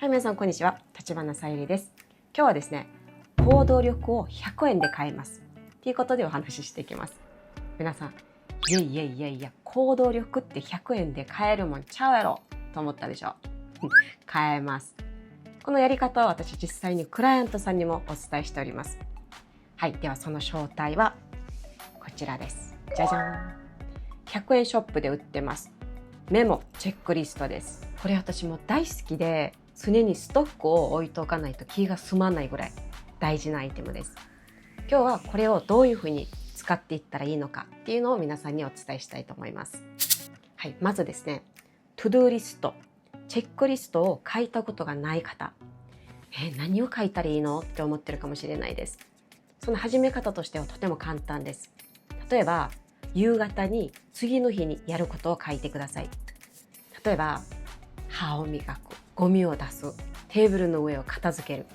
はい、皆さんこんにちは。橘さゆりです。今日はですね、行動力を100円で買えますということでお話ししていきます。皆さん、いや、行動力って100円で買えるもんちゃうやろと思ったでしょ。買えます。このやり方を私実際にクライアントさんにもお伝えしております。はい、ではその正体はこちらです。じゃじゃん。100円ショップで売ってます。メモチェックリストです。これ私も大好きで、常にストックを置いておかないと気が済まないぐらい大事なアイテムです。今日はこれをどういうふうに使っていったらいいのかっていうのを皆さんにお伝えしたいと思います。はい、まずですね、トゥドゥリスト、チェックリストを書いたことがない方、何を書いたらいいのって思ってるかもしれないです。その始め方としてはとても簡単です。例えば夕方に次の日にやることを書いてください。例えば歯を磨く、ゴミを出す、テーブルの上を片付ける、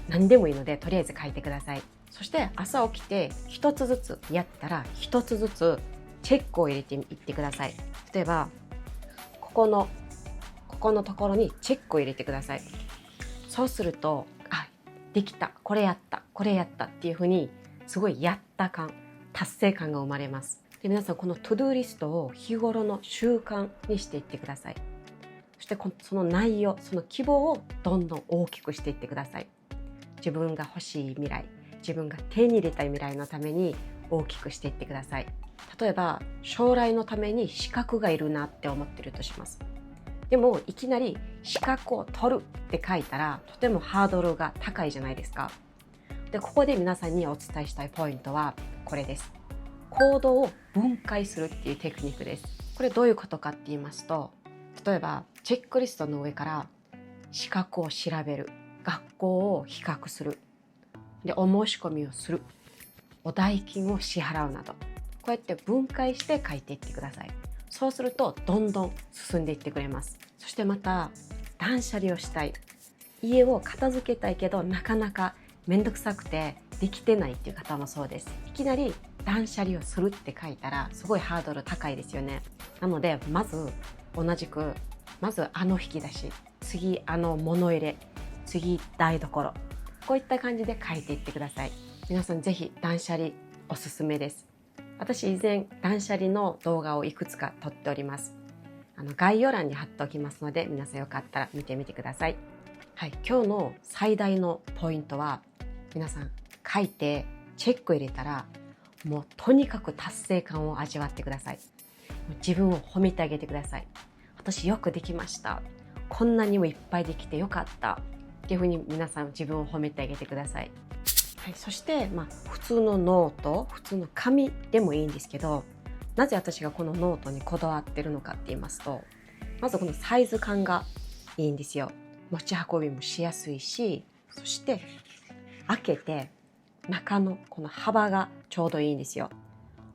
何でもいいのでとりあえず書いてください。そして朝起きて一つずつやったら一つずつチェックを入れていってください。例えばここのところにチェックを入れてください。そうするとできた、これやったっていうふうにすごいやった感、達成感が生まれます。で、皆さんこのトゥドゥリストを日頃の習慣にしていってください。そしてその内容、その希望をどんどん大きくしていってください。自分が欲しい未来、自分が手に入れたい未来のために大きくしていってください。例えば将来のために資格がいるなって思ってるとします。でもいきなり資格を取るって書いたらとてもハードルが高いじゃないですか。で、ここで皆さんにお伝えしたいポイントはこれです。行動を分解するっていうテクニックです。これどういうことかって言いますと、例えばチェックリストの上から資格を調べる、学校を比較する、でお申し込みをする、お代金を支払うなど、こうやって分解して書いていってください。そうするとどんどん進んでいってくれます。そしてまた断捨離をしたい、家を片付けたいけどなかなかめんどくさくてできてないっていう方もそうです。いきなり断捨離をするって書いたらすごいハードル高いですよね。なのでまず同じく、まず引き出し、次物入れ、次台所、こういった感じで書いていってください。皆さんぜひ断捨離おすすめです。私以前断捨離の動画をいくつか撮っております。概要欄に貼っておきますので皆さんよかったら見てみてください。はい、今日の最大のポイントは、皆さん書いてチェック入れたらもうとにかく達成感を味わってください。自分を褒めてあげてください。私よくできました、こんなにもいっぱいできてよかったっていうふうに皆さん自分を褒めてあげてください。はい、そして普通のノート、普通の紙でもいいんですけど、なぜ私がこのノートにこだわってるのかって言いますと、まずこのサイズ感がいいんですよ。持ち運びもしやすいし、そして開けて中のこの幅がちょうどいいんですよ。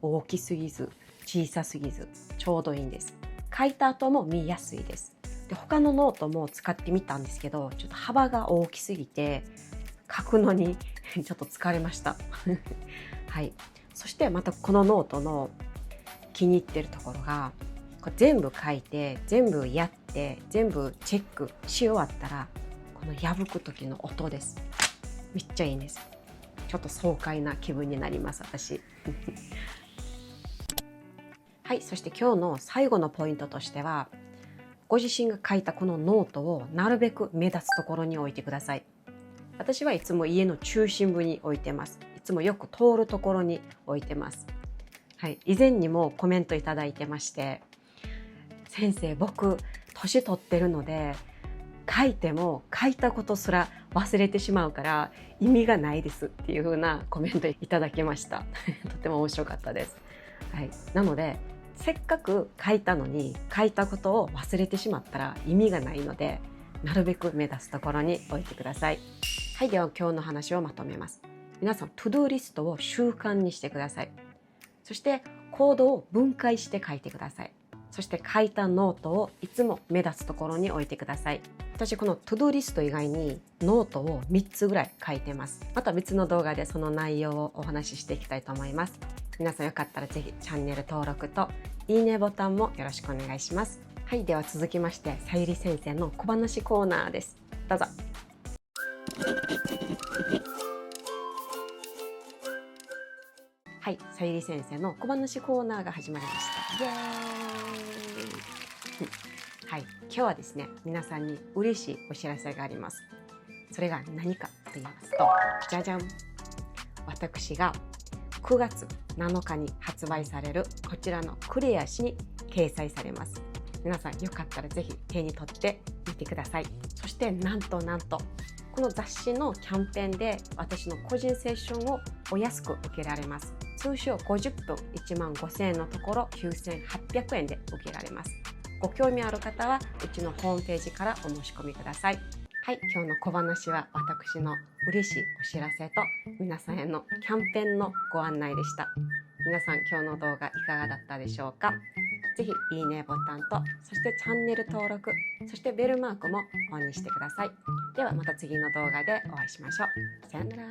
大きすぎず小さすぎずちょうどいいんです。書いた後も見やすいです。で、他のノートも使ってみたんですけど、ちょっと幅が大きすぎて書くのにちょっと疲れましたはい、そしてまたこのノートの気に入ってるところが、これ全部書いて全部やって全部チェックし終わったらこの破く時の音です。めっちゃいいんです。ちょっと爽快な気分になります私はい、そして今日の最後のポイントとしては、ご自身が書いたこのノートをなるべく目立つところに置いてください。私はいつも家の中心部に置いてます。いつもよく通るところに置いてます。はい、以前にもコメントいただいてまして、先生僕年取ってるので書いても書いたことすら忘れてしまうから意味がないですっていう風なコメントいただきましたとても面白かったです。はい、なのでせっかく書いたのに書いたことを忘れてしまったら意味がないので、なるべく目立つところに置いてください。はい、では今日の話をまとめます。皆さんトゥドゥリストを習慣にしてください。そして行動を分解して書いてください。そして書いたノートをいつも目立つところに置いてください。私このトゥドゥリスト以外にノートを3つぐらい書いてます。また別の動画でその内容をお話ししていきたいと思います。皆さんよかったらぜひチャンネル登録といいねボタンもよろしくお願いします。はい、では続きましてさゆり先生の小話コーナーです。どうぞ。はい、さゆり先生の小話コーナーが始まりました。イエーイはい、今日はですね、皆さんに嬉しいお知らせがあります。それが何かと言いますと、じゃじゃん。私が9月7日に発売されるこちらのクレア誌に掲載されます。皆さんよかったらぜひ手に取ってみてください。そしてなんとこの雑誌のキャンペーンで私の個人セッションをお安く受けられます。通常50分1万5000円のところ9800円で受けられます。ご興味ある方はうちのホームページからお申し込みください。はい、今日の小話は私の嬉しいお知らせと皆さんへのキャンペーンのご案内でした。皆さん今日の動画いかがだったでしょうか。ぜひいいねボタンと、そしてチャンネル登録、そしてベルマークもオンにしてください。ではまた次の動画でお会いしましょう。さよなら。